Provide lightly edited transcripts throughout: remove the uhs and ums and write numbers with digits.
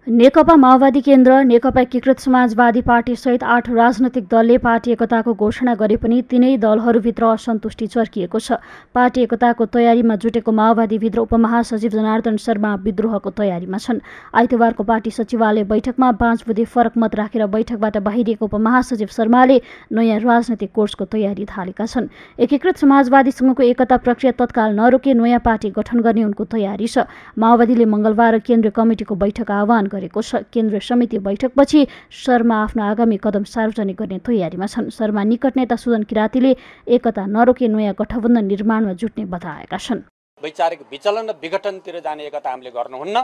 नेकपा माओवादी केन्द्र, नेकपा एकीकृत समाजवादी पार्टी सहित 8 राजनैतिक दलले पार्टी एकताको घोषणा गरे पनि तीनै दलहरूभित्र असन्तुष्टि चर्किएको छ। पार्टी एकताको तयारीमा जुटेको माओवादीभित्र उपमहासचिव जनार्दन शर्मा विद्रोहको तयारीमा छन्। आइतबारको पार्टी सचिवालय बैठकमा 5 बुँदे फरक मत राखेर बैठकबाट बाहिरिएको उपमहासचिव शर्माले नयाँ राजनैतिक कोर्सको तयारी थालेका छन्। एकीकृत समाजवादीसँगको एकता प्रक्रिया तत्काल नरोके नयाँ पार्टी गठन गर्ने उनको तयारी छ। माओवादीले मङ्गलबार केन्द्रीय कमिटिको बैठक आह्वान गरेको छ। केन्द्रीय समिति बैठकपछि शर्मा आफ्नो आगामी कदम सार्वजनिक गर्ने तयारीमा छन्। शर्मा निकट नेता सुदन किरातीले एकता नरोके नयाँ गठबन्धन निर्माणमा जुट्ने बताएका छन्। वैचारिक विचलन र विघटनतिर जाने एकता हामीले गर्नुहुन्न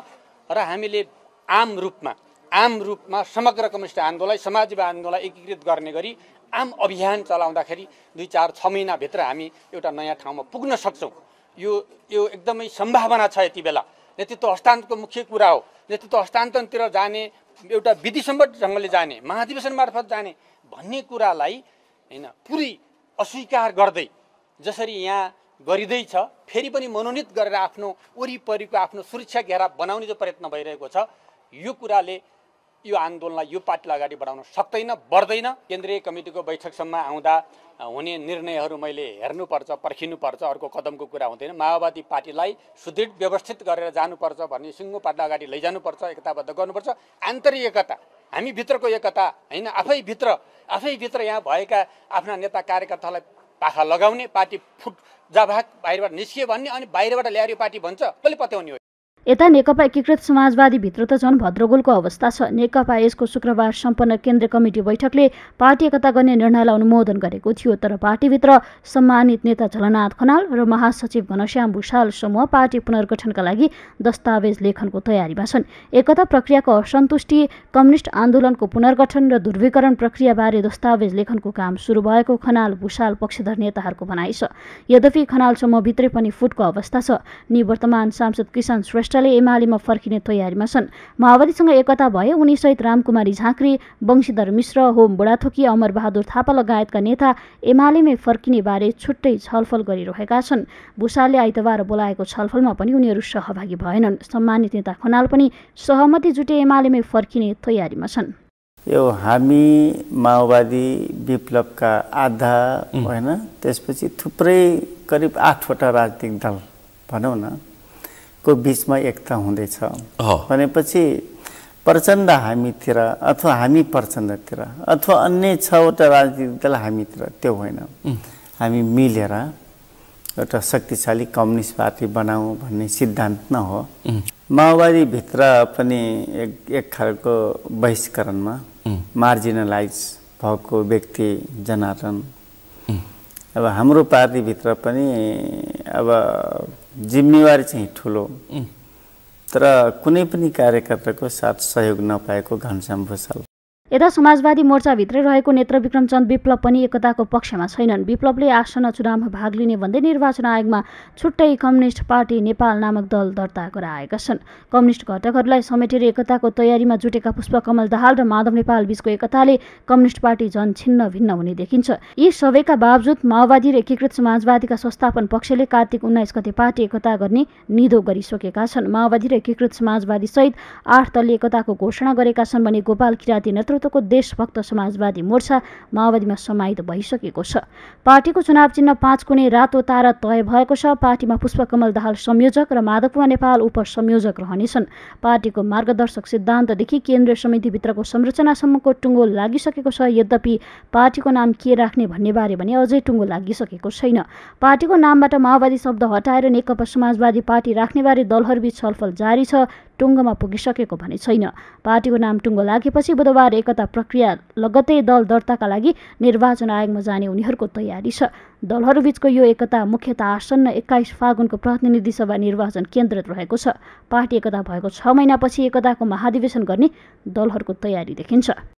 र हामीले आम रूपमा समग्र कम्युनिस्ट आन्दोलनलाई, समाजवादी आन्दोलनलाई एकीकृत गर्ने गरी आम अभियान चलाउँदाखेरि 2-4-6 महिनाभित्र हामी एउटा नयाँ ठाउँमा पुग्न सक्छौँ। यो एकदमै सम्भावना छ। यति बेला नेतृत्व हस्तान्तरणको मुख्य कुरा हो। नेतृत्व हस्तान्तरणतिर जाने, एउटा विधिसम्मत ढङ्गले जाने, महाधिवेशन मार्फत जाने भन्ने कुरालाई हैन पुरै अस्वीकार गर्दै जसरी यहाँ गरिँदैछ, फेरि पनि मनोनित गरेर आफ्नो वरिपरिको आफ्नो सुरक्षा घेरा बनाउने जो प्रयत्न भइरहेको छ, यो कुराले यो आन्दोलनलाई, यो पार्टीलाई अगाडि बढाउन सक्दैन, बढ्दैन। केन्द्रीय कमिटिको बैठकसम्म आउँदा हुने निर्णयहरू मैले हेर्नुपर्छ, पर्खिनुपर्छ। अर्को कदमको कुरा हुँदैन। माओवादी पार्टीलाई सुदृढ व्यवस्थित गरेर जानुपर्छ भन्ने सिङ्गो पार्टीलाई अगाडि लैजानुपर्छ, एकताबद्ध गर्नुपर्छ। आन्तरिक एकता, हामी भित्रको एकता हैन, आफैभित्र यहाँ भएका आफ्ना नेता कार्यकर्तालाई पाखा लगाउने, पार्टी फुट जाभाग बाहिरबाट निस्कियो भन्ने अनि बाहिरबाट ल्याएर यो पार्टी भन्छ, कसले पत्याउने हो? यता नेकपा एकीकृत समाजवादीभित्र त झन् भद्रगोलको अवस्था छ। नेकपा यसको शुक्रबार सम्पन्न केन्द्रीय कमिटी बैठकले पार्टी एकता गर्ने निर्णयलाई अनुमोदन गरेको थियो। तर पार्टीभित्र सम्मानित नेता झलनाथ खनाल र महासचिव घनश्याम भुषाल समूह पार्टी पुनर्गठनका लागि दस्तावेज लेखनको तयारीमा छन्। एकता प्रक्रियाको असन्तुष्टि, कम्युनिस्ट आन्दोलनको पुनर्गठन र ध्रुवीकरण प्रक्रियाबारे दस्तावेज लेखनको काम सुरु भएको खनाल भुषाल पक्षधर नेताहरूको भनाइ छ। यद्यपि खनाल समूहभित्रै पनि फुटको अवस्था छ। निवर्तमान सांसद किसान श्रेष्ठ एमालेमा फर्किने तयारीमा छन्। माओवादीसँग एकता भए उनी सहित रामकुमारी झाँक्री, वंशीधर मिश्र, होम बुढाथोकी, अमर बहादुर थापा लगायतका नेता एमालेमै फर्किने बारे छुट्टै छलफल गरिरहेका छन्। भुषालले आइतबार बोलाएको छलफलमा पनि उनीहरू सहभागी भएनन्। सम्मानित नेता खनाल पनि सहमति जुटे एमालेमै फर्किने तयारीमा छन्। यो हामी माओवादी विप्लवका आधा होइन, त्यसपछि थुप्रै करिब 8वटा राजनीतिक दल भनौँ न को बीचमा एकता हुँदैछ भनेपछि प्रचण्ड हामीतिर अथवा हामी प्रचण्डतिर अथवा अन्य 6वटा राजनीतिक दल हामीतिर, त्यो होइन। हामी मिलेर एउटा शक्तिशाली कम्युनिस्ट पार्टी बनाऊ भन्ने सिद्धान्त न हो। माओवादीभित्र पनि एक खालको बहिष्करणमा मार्जिनलाइज भएको व्यक्ति जनार्दन, अब हाम्रो पार्टीभित्र पनि अब जिम्मेवारी चाहिँ ठुलो, तर कुनै पनि कार्यकर्ताको साथ सहयोग नपाएको घनश्याम भुषाल। यता समाजवादी मोर्चाभित्रै रहेको नेत्र विक्रम चन्द विप्लव पनि एकताको पक्षमा छैनन्। विप्लवले आसन्न चुनावमा भाग लिने भन्दै निर्वाचन आयोगमा छुट्टै कम्युनिस्ट पार्टी नेपाल नामक दल दर्ता गराएका छन्। कम्युनिस्ट घटकहरूलाई समेटेर एकताको तयारीमा जुटेका पुष्पकमल दाहाल र माधव नेपाल बीचको एकताले कम्युनिस्ट पार्टी झन् छिन्न भिन्न हुने देखिन्छ। यी सबैका बावजुद माओवादी र एकीकृत समाजवादीका संस्थापन पक्षले कार्तिक 19 गते पार्टी एकता गर्ने निधो गरिसकेका छन्। माओवादी र एकीकृत समाजवादी सहित 8 दलले एकताको घोषणा गरेका छन् भने गोपाल किराती नेतृत्वको देशभक्त समाजवादी मोर्चा माओवादीमा समाहित भइसकेको छ। पार्टीको चुनाव चिन्ह 5 कुने रातो तारा तय भएको छ। पार्टीमा पुष्पकमल दाहाल संयोजक र माधवकुमार नेपाल उपसंयोजक रहनेछन्। पार्टीको मार्गदर्शक सिद्धान्तदेखि केन्द्रीय समितिभित्रको संरचनासम्मको टुङ्गो लागिसकेको छ। यद्यपि पार्टीको नाम के राख्ने भन्ने बारे भने अझै टुङ्गो लागिसकेको छैन। पार्टीको नामबाट माओवादी शब्द हटाएर नेकपा समाजवादी पार्टी राख्नेबारे दलहरूबीच छलफल जारी छ। टुङ्गोमा पुगिसकेको भने छैन। पार्टीको नाम टुङ्गो लागेपछि बुधबार एकता प्रक्रिया लगत्तै दल दर्ताका लागि निर्वाचन आयोगमा जाने उनीहरूको तयारी छ। दलहरूबीचको यो एकता मुख्यतः आसन्न 21 फागुनको प्रतिनिधि सभा निर्वाचन केन्द्रित रहेको छ। पार्टी एकता भएको 6 महिनापछि एकताको महाधिवेशन गर्ने दलहरूको तयारी देखिन्छ।